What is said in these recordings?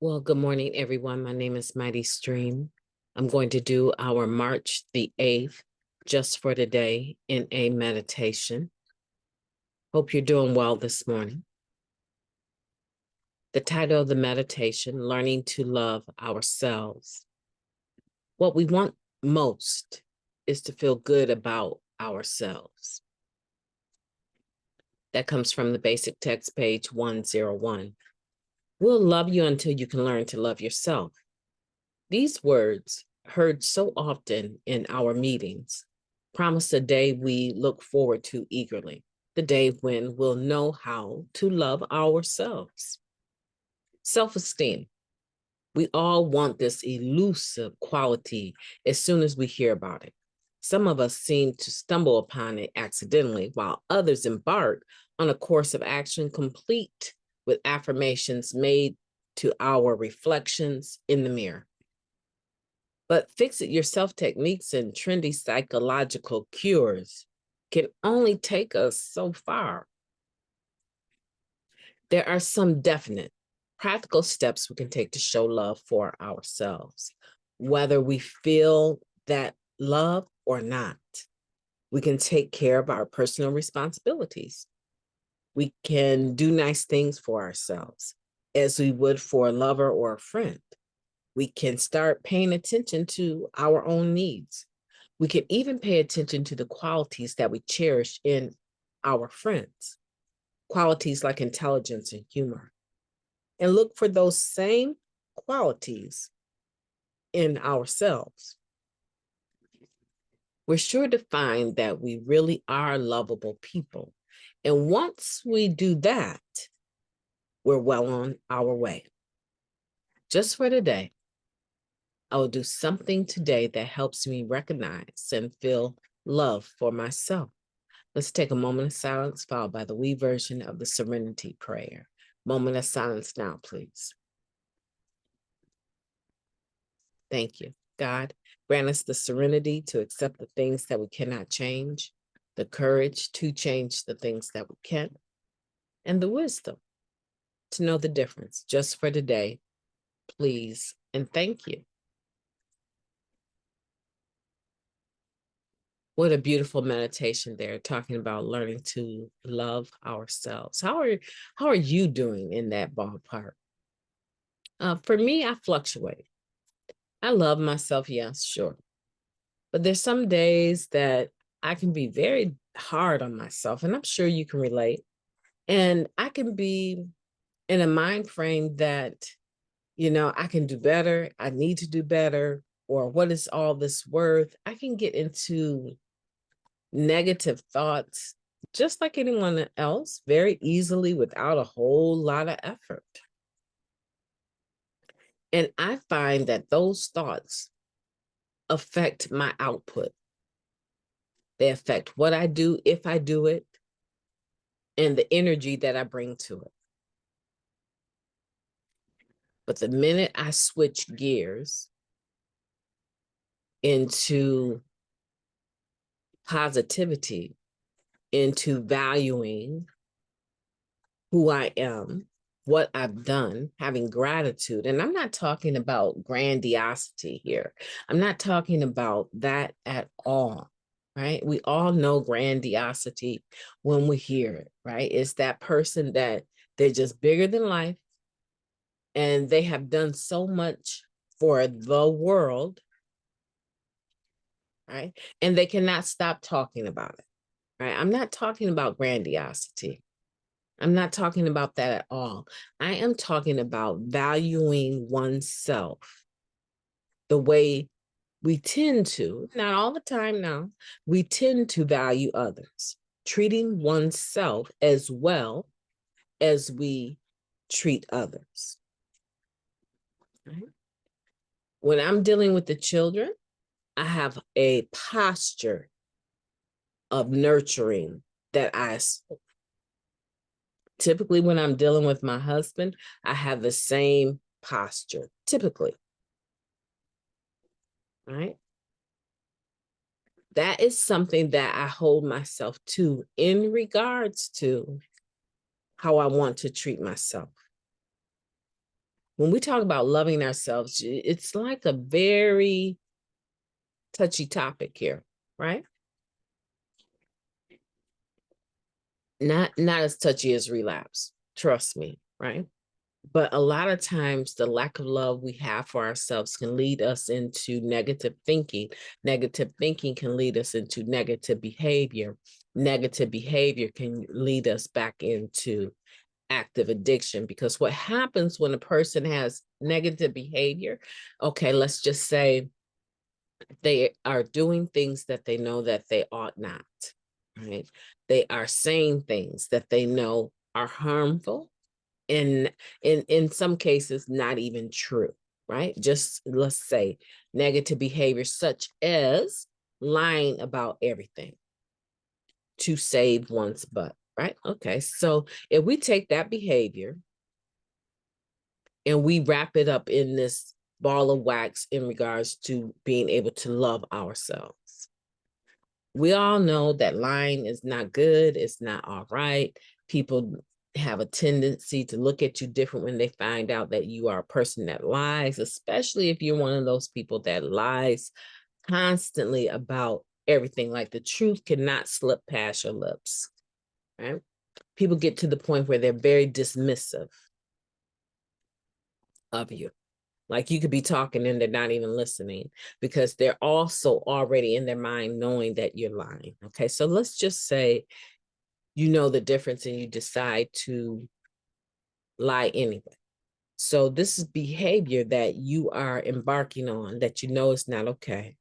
Well, good morning, everyone. My name is MightyStream. I'm going to do our March the 8th, just for today, in a meditation. Hope you're doing well this morning. The title of the meditation, Learning to Love Ourselves. What we want most is to feel good about ourselves. That comes from the basic text, page 101. We'll love you until you can learn to love yourself. These words, heard so often in our meetings, promise a day we look forward to eagerly, the day when we'll know how to love ourselves. Self-esteem. We all want this elusive quality as soon as we hear about it. Some of us seem to stumble upon it accidentally, while others embark on a course of action complete with affirmations made to our reflections in the mirror. But fix-it-yourself techniques and trendy psychological cures can only take us so far. There are some definite, practical steps we can take to show love for ourselves, whether we feel that love or not. We can take care of our personal responsibilities. We can do nice things for ourselves, as we would for a lover or a friend. We can start paying attention to our own needs. We can even pay attention to the qualities that we cherish in our friends, qualities like intelligence and humor, and look for those same qualities in ourselves. We're sure to find that we really are lovable people. And once we do that, we're well on our way. Just for today, I will do something today that helps me recognize and feel love for myself. Let's take a moment of silence, followed by the we version of the Serenity Prayer. Moment of silence now, please. Thank you. God, grant us the serenity to accept the things that we cannot change, the courage to change the things that we can, and the wisdom to know the difference. Just for today, please, and thank you. What a beautiful meditation there, talking about learning to love ourselves. How are you doing in that ballpark? For me, I fluctuate. I love myself, yes, sure. But there's some days that I can be very hard on myself, and I'm sure you can relate. And I can be in a mind frame that, I can do better, I need to do better, or what is all this worth? I can get into negative thoughts, just like anyone else, very easily without a whole lot of effort. And I find that those thoughts affect my output. They affect what I do, if I do it, and the energy that I bring to it. But the minute I switch gears into positivity, into valuing who I am, what I've done, having gratitude. And I'm not talking about grandiosity here. I'm not talking about that at all, right? We all know grandiosity when we hear it, right? It's that person that they're just bigger than life and they have done so much for the world, right? And they cannot stop talking about it, right? I'm not talking about grandiosity. I'm not talking about that at all. I am talking about valuing oneself the way we tend to, not all the time now, we tend to value others, treating oneself as well as we treat others. Right? When I'm dealing with the children, I have a posture of nurturing that I typically, when I'm dealing with my husband, I have the same posture, typically. Right? That is something that I hold myself to in regards to how I want to treat myself. when we talk about loving ourselves, it's like a very touchy topic here, right? Not as touchy as relapse, trust me, right? But a lot of times the lack of love we have for ourselves can lead us into negative thinking. Negative thinking can lead us into negative behavior. Negative behavior can lead us back into active addiction, because what happens when a person has negative behavior, okay, let's just say they are doing things that they know that they ought not, right? They are saying things that they know are harmful, and in some cases not even true, right? Just let's say negative behavior such as lying about everything to save one's butt, right? Okay, so if we take that behavior and we wrap it up in this ball of wax in regards to being able to love ourselves, we all know that lying is not good. It's not all right. People have a tendency to look at you different when they find out that you are a person that lies, especially if you're one of those people that lies constantly about everything. Like the truth cannot slip past your lips, right? People get to the point where they're very dismissive of you. Like you could be talking and they're not even listening because they're also already in their mind knowing that you're lying. Okay, so let's just say you know the difference and you decide to lie anyway. So this is behavior that you are embarking on that you know is not okay.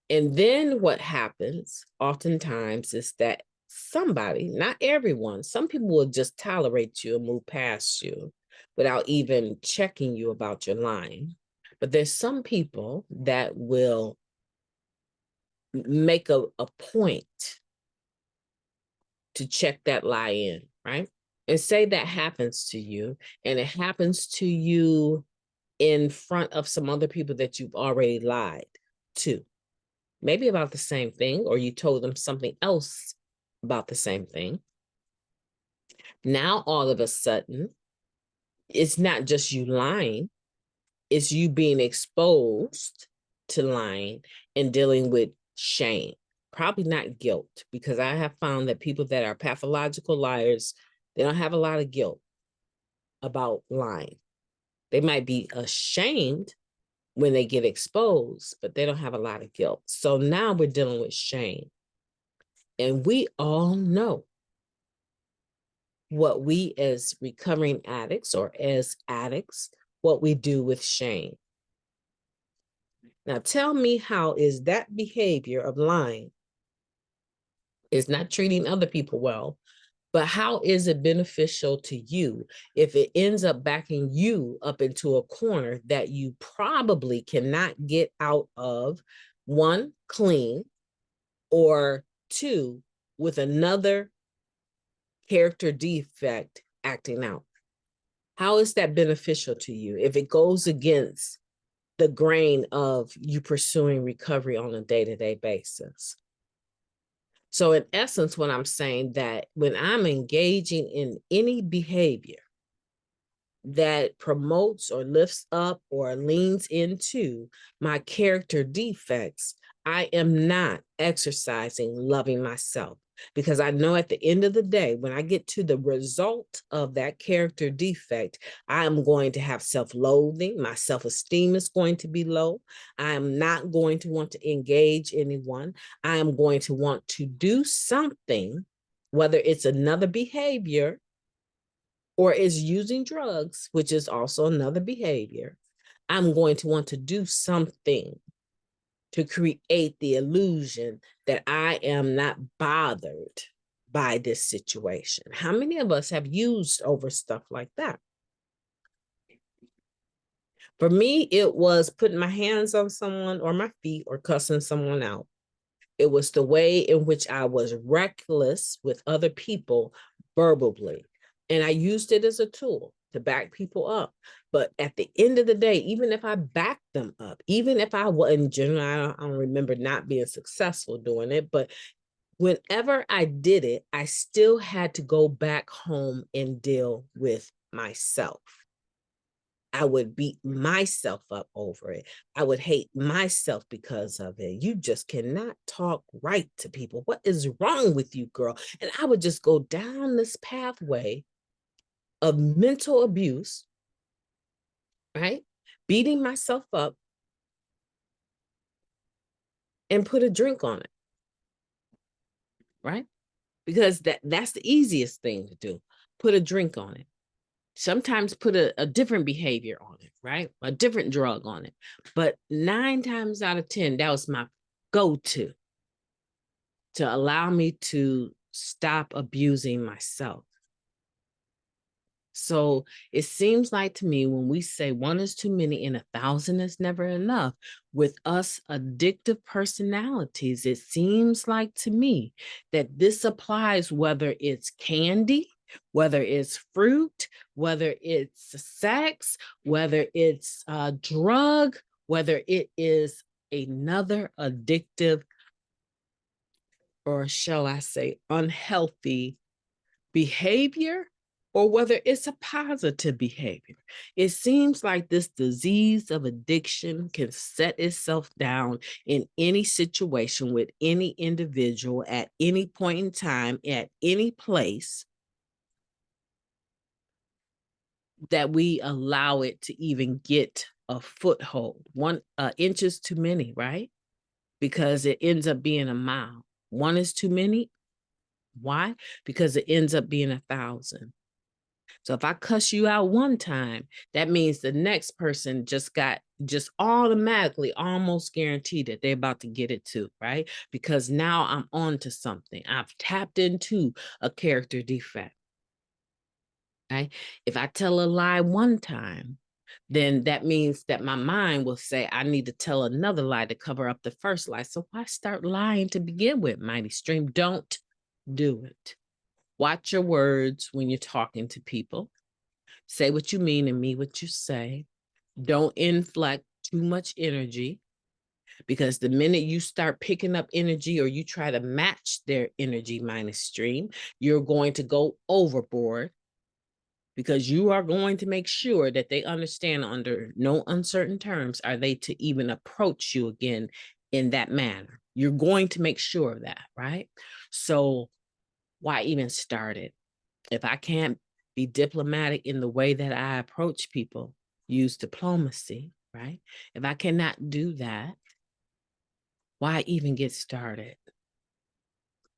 And then what happens oftentimes is that somebody, not everyone, some people will just tolerate you and move past you without even checking you about your lying. But there's some people that will make a point to check that lie in, right? And say that happens to you, and it happens to you in front of some other people that you've already lied to, maybe about the same thing, or you told them something else about the same thing. Now, all of a sudden, it's not just you lying, it's you being exposed to lying and dealing with shame. Probably not guilt, because I have found that people that are pathological liars, they don't have a lot of guilt about lying. They might be ashamed when they get exposed, but they don't have a lot of guilt. So now we're dealing with shame. And we all know what we as recovering addicts or as addicts, what we do with shame. Now tell me, how is that behavior of lying is not treating other people well, but how is it beneficial to you if it ends up backing you up into a corner that you probably cannot get out of, one, clean, or two, with another character defect acting out? How is that beneficial to you if it goes against the grain of you pursuing recovery on a day-to-day basis? So in essence, what I'm saying, that when I'm engaging in any behavior that promotes or lifts up or leans into my character defects, I am not exercising loving myself, because I know at the end of the day, when I get to the result of that character defect, I am going to have self-loathing. My self-esteem is going to be low. I am not going to want to engage anyone. I am going to want to do something, whether it's another behavior or is using drugs, which is also another behavior. I'm going to want to do something to create the illusion that I am not bothered by this situation. How many of us have used over stuff like that? For me, it was putting my hands on someone or my feet or cussing someone out. It was the way in which I was reckless with other people verbally. And I used it as a tool to back people up. But at the end of the day, even if I backed them up, even if I wasn't, generally, I don't remember not being successful doing it, but whenever I did it, I still had to go back home and deal with myself. I would beat myself up over it. I would hate myself because of it. You just cannot talk right to people. What is wrong with you, girl? And I would just go down this pathway of mental abuse, right? Beating myself up and put a drink on it, right? Because that's the easiest thing to do. Put a drink on it. Sometimes put a different behavior on it, right? A different drug on it. But 9 times out of 10, that was my go-to to allow me to stop abusing myself. So it seems like to me when we say 1 is too many and 1,000 is never enough, with us addictive personalities, it seems like to me that this applies whether it's candy, whether it's fruit, whether it's sex, whether it's a drug, whether it is another addictive, or shall I say, unhealthy behavior, or whether it's a positive behavior. It seems like this disease of addiction can set itself down in any situation with any individual at any point in time, at any place, that we allow it to even get a foothold. 1 inch is too many, right? Because it ends up being a mile. 1 is too many. Why? Because it ends up being 1,000. So if I cuss you out one time, that means the next person just automatically almost guaranteed that they're about to get it too, right? Because now I'm on to something. I've tapped into a character defect, right? If I tell a lie one time, then that means that my mind will say, I need to tell another lie to cover up the first lie. So why start lying to begin with, Mighty Stream? Don't do it. Watch your words when you're talking to people. Say what you mean and mean what you say. Don't inflect too much energy, because the minute you start picking up energy or you try to match their energy, Mighty Stream, you're going to go overboard, because you are going to make sure that they understand under no uncertain terms are they to even approach you again in that manner. You're going to make sure of that, right? So why even start it? If I can't be diplomatic in the way that I approach people, use diplomacy, right? If I cannot do that, why even get started?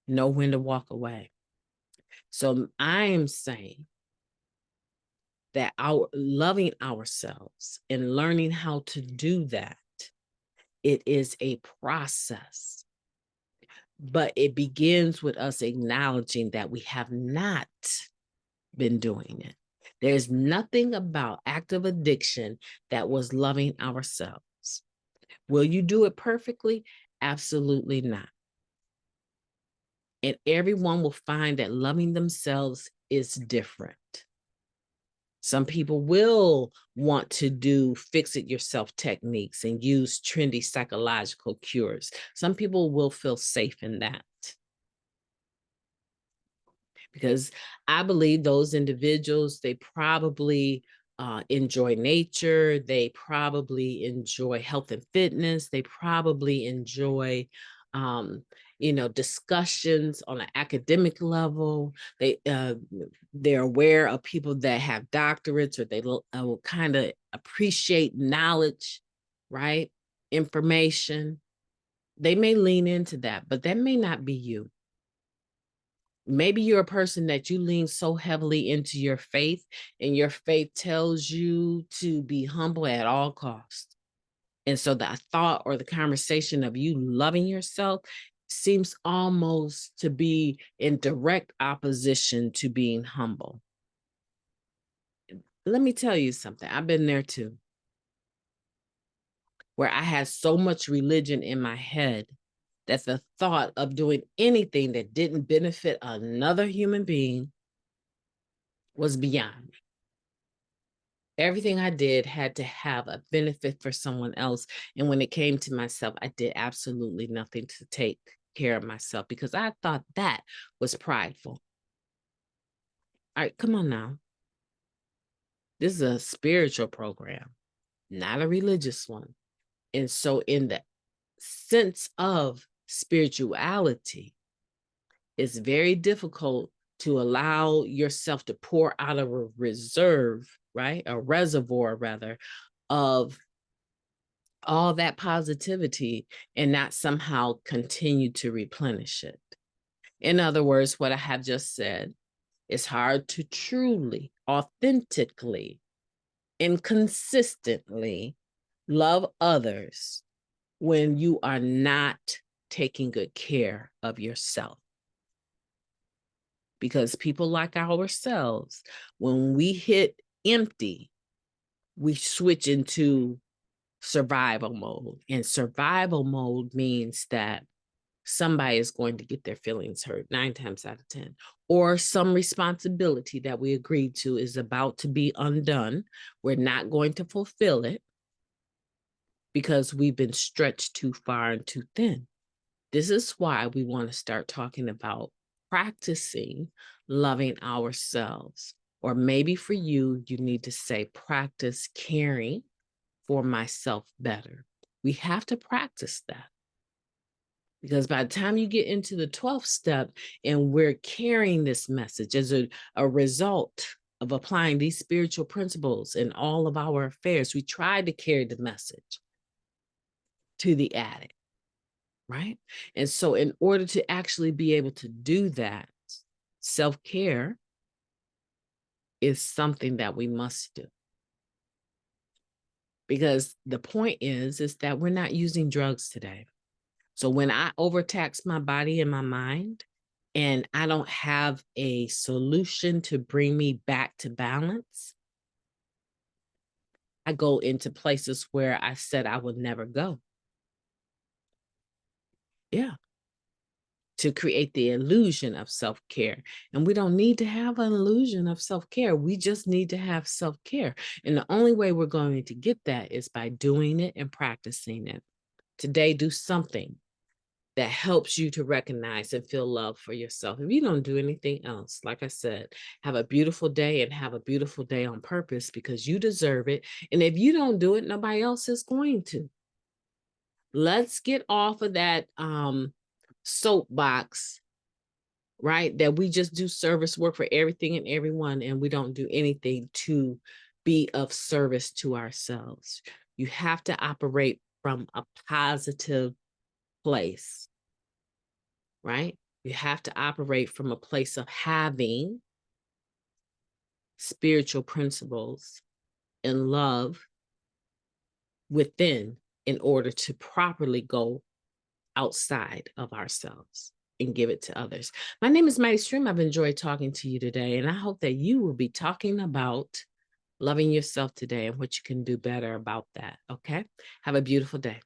Know when to walk away. So I am saying that our loving ourselves and learning how to do that, it is a process, but it begins with us acknowledging that we have not been doing it. There's nothing about active addiction that was loving ourselves. Will you do it perfectly? Absolutely not. And everyone will find that loving themselves is different. Some people will want to do fix-it-yourself techniques and use trendy psychological cures. Some people will feel safe in that, because I believe those individuals, they probably enjoy nature, they probably enjoy health and fitness, they probably enjoy discussions on an academic level. They're aware of people that have doctorates, or they will kind of appreciate knowledge, right? Information. They may lean into that, but that may not be you. Maybe you're a person that you lean so heavily into your faith, and your faith tells you to be humble at all costs. And so the thought or the conversation of you loving yourself seems almost to be in direct opposition to being humble. Let me tell you something. I've been there too, where I had so much religion in my head that the thought of doing anything that didn't benefit another human being was beyond me. Everything I did had to have a benefit for someone else. And when it came to myself, I did absolutely nothing to take care of myself, because I thought that was prideful. All right, come on now. This is a spiritual program, not a religious one. And so in the sense of spirituality, it's very difficult to allow yourself to pour out of a reserve, right? A reservoir, rather, of all that positivity and not somehow continue to replenish it. In other words, what I have just said, it's hard to truly, authentically, and consistently love others when you are not taking good care of yourself. Because people like ourselves, when we hit empty, we switch into survival mode. And survival mode means that somebody is going to get their feelings hurt 9 times out of 10, or some responsibility that we agreed to is about to be undone. We're not going to fulfill it because we've been stretched too far and too thin. This is why we want to start talking about practicing loving ourselves. Or maybe for you, you need to say, practice caring for myself better. We have to practice that. Because by the time you get into the 12th step and we're carrying this message as a result of applying these spiritual principles in all of our affairs, we try to carry the message to the addict, right? And so in order to actually be able to do that, self-care is something that we must do. Because the point is that we're not using drugs today. So when I overtax my body and my mind, and I don't have a solution to bring me back to balance, I go into places where I said I would never go. Yeah. To create the illusion of self-care. And we don't need to have an illusion of self-care. We just need to have self-care. And the only way we're going to get that is by doing it and practicing it. Today, do something that helps you to recognize and feel love for yourself. If you don't do anything else, like I said, have a beautiful day and have a beautiful day on purpose because you deserve it. And if you don't do it, nobody else is going to. Let's get off of that soapbox, right? That we just do service work for everything and everyone, and we don't do anything to be of service to ourselves. You have to operate from a positive place, right? You have to operate from a place of having spiritual principles and love within in order to properly go outside of ourselves and give it to others. My name is MightyStream. I've enjoyed talking to you today, and I hope that you will be talking about loving yourself today and what you can do better about that, okay? Have a beautiful day.